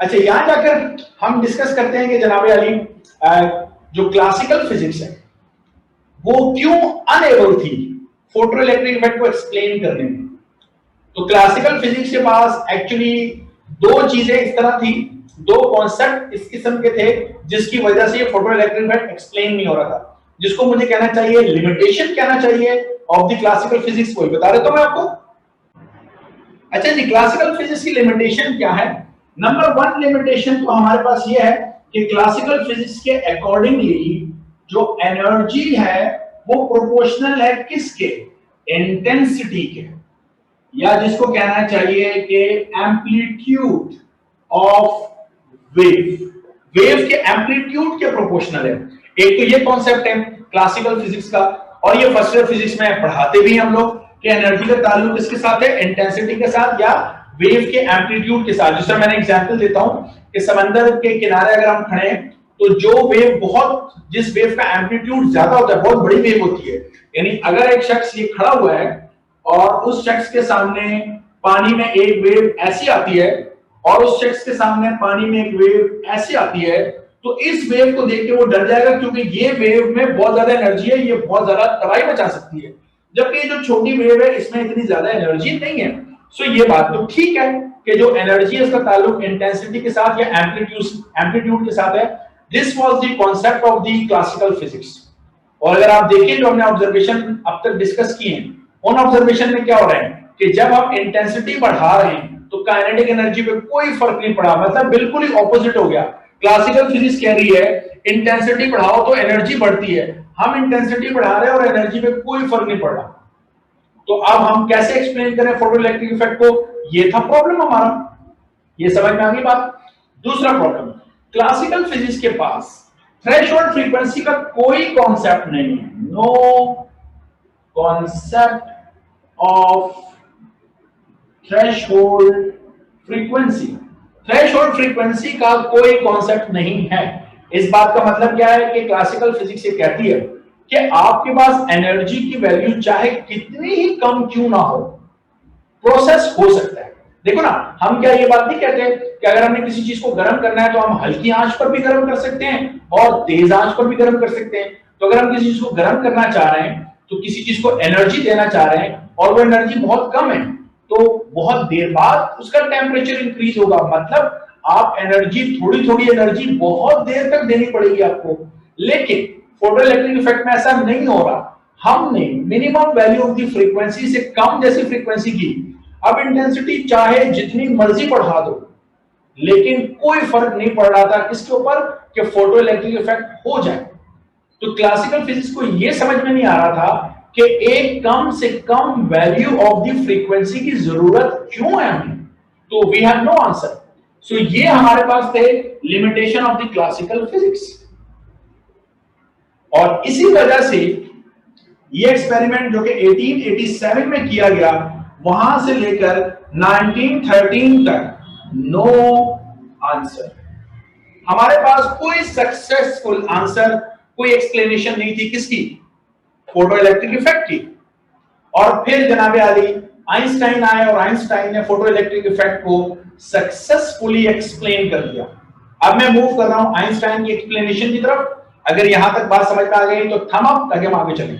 अच्छा, यहां जाकर हम डिस्कस करते हैं कि जनाब अली जो क्लासिकल फिजिक्स है वो क्यों अनएबल थी फोटो इलेक्ट्रिक इफेक्ट को एक्सप्लेन करने में। तो क्लासिकल फिजिक्स के पास एक्चुअली दो चीजें इस तरह थी, दो कॉन्सेप्ट इस किस्म के थे जिसकी वजह से ये फोटो इलेक्ट्रिक इफेक्ट एक्सप्लेन नहीं हो रहा था, जिसको मुझे कहना चाहिए लिमिटेशन कहना चाहिए ऑफ द क्लासिकल फिजिक्स। को बता देता हूं मैं आपको। अच्छा जी, क्लासिकल फिजिक्स की लिमिटेशन क्या है? नंबर वन लिमिटेशन तो हमारे पास ये है कि क्लासिकल फिजिक्स के अकॉर्डिंगली जो एनर्जी है वो प्रोपोर्शनल है किसके? इंटेंसिटी के, या जिसको कहना चाहिए कि एम्पलीट्यूड ऑफ वेव। वेव के एम्पलीट्यूड के प्रोपोर्शनल है। एक तो ये कॉन्सेप्ट है क्लासिकल फिजिक्स का, और ये फर्स्ट ईयर फिजिक्स में पढ़ाते भी हम लोग कि एनर्जी का ताल्लुक किसके साथ है? इंटेंसिटी के साथ या वेव के एम्पलीट्यूड के साथ। जिससे मैंने एग्जांपल देता हूं कि समंदर के किनारे अगर हम खड़े हैं तो जो वेव जिस वेव का एम्पलीट्यूड ज्यादा होता है, बहुत बड़ी वेव होती है, यानी अगर एक शख्स ये खड़ा हुआ है और उस शख्स के सामने पानी में एक वेव ऐसी आती है और उस शख्स के सामने पानी में एक वेव ऐसी आती है, तो इस वेव को देख के वो डर जाएगा क्योंकि ये वेव में बहुत ज्यादा एनर्जी है, ये बहुत ज्यादा तबाही मचा सकती है, जबकि जो छोटी वेव है इसमें इतनी ज्यादा एनर्जी नहीं है। सो ये बात तो ठीक है कि जो एनर्जी है उसका ताल्लुक इंटेंसिटी के साथ या एम्पलीट्यूड के साथ है। This was the concept of the classical physics. और अगर आप देखिए जो हमने ऑब्जर्वेशन अब तक डिस्कस किए हैं, उन ऑब्जर्वेशन में क्या हो रहा है कि जब आप इंटेंसिटी बढ़ा रहे हैं तो काइनेटिक एनर्जी पे कोई फर्क नहीं पड़ा, मतलब बिल्कुल ही ऑपोजिट हो गया। क्लासिकल फिजिक्स कह रही है इंटेंसिटी बढ़ाओ तो एनर्जी बढ़ती है, हम इंटेंसिटी बढ़ा रहे हैं और एनर्जी पे कोई फर्क नहीं पड़ रहा। तो अब हम कैसे एक्सप्लेन करें फोटो इलेक्ट्रिक इफेक्ट को? ये था प्रॉब्लम हमारा। ये समझ में आ गई बात? दूसरा प्रॉब्लम, क्लासिकल फिजिक्स के पास थ्रेशोल्ड फ्रीक्वेंसी का कोई कॉन्सेप्ट नहीं है। No concept of threshold frequency. Threshold frequency का कोई कॉन्सेप्ट नहीं है। इस बात का मतलब क्या है कि क्लासिकल फिजिक्स ये कहती है कि आपके पास एनर्जी की वैल्यू चाहे कितनी ही कम क्यों ना हो, प्रोसेस हो सकता है। देखो ना, हम क्या ये बात नहीं कहते कि अगर हमने किसी चीज को गर्म करना है तो हम हल्की आंच पर भी गर्म कर सकते हैं और तेज आंच पर भी गर्म कर सकते हैं। तो अगर हम किसी चीज को गर्म करना चाह रहे हैं, तो किसी चीज को एनर्जी देना चाह रहे हैं और वो एनर्जी बहुत कम है, तो बहुत देर बाद उसका टेम्परेचर इंक्रीज होगा। मतलब आप एनर्जी थोड़ी थोड़ी एनर्जी बहुत देर तक देनी पड़ेगी आपको। लेकिन फोटो इलेक्ट्रिक इफेक्ट में ऐसा नहीं हो रहा। हमने minimum value of the frequency से कम जैसी फ्रीक्वेंसी की, अब इंटेंसिटी चाहे जितनी मर्जी बढ़ा दो, लेकिन कोई फर्क नहीं पड़ रहा था किसके ऊपर कि फोटो इलेक्ट्रिक इफेक्ट हो जाए। तो क्लासिकल फिजिक्स को यह समझ में नहीं आ रहा था कि एक कम से कम वैल्यू ऑफ द फ्रीक्वेंसी की जरूरत क्यों है हमें। तो वी हैव नो आंसर। सो ये हमारे पास थे limitation of the classical physics. और इसी वजह से ये एक्सपेरिमेंट जो कि 1887 में किया गया, वहां से लेकर 1913 तक नो आंसर। हमारे पास कोई सक्सेसफुल आंसर, कोई एक्सप्लेनेशन नहीं थी किसकी? फोटो इलेक्ट्रिक इफेक्ट की। और फिर जनाबे आली आइंस्टाइन आए और आइंस्टाइन ने फोटो इलेक्ट्रिक इफेक्ट को सक्सेसफुली एक्सप्लेन कर दिया। अब मैं मूव कर रहा हूं आइंस्टाइन की एक्सप्लेनेशन की तरफ। अगर यहां तक बात समझ में आ गई तो थम अप, ताकि हम आगे चलें।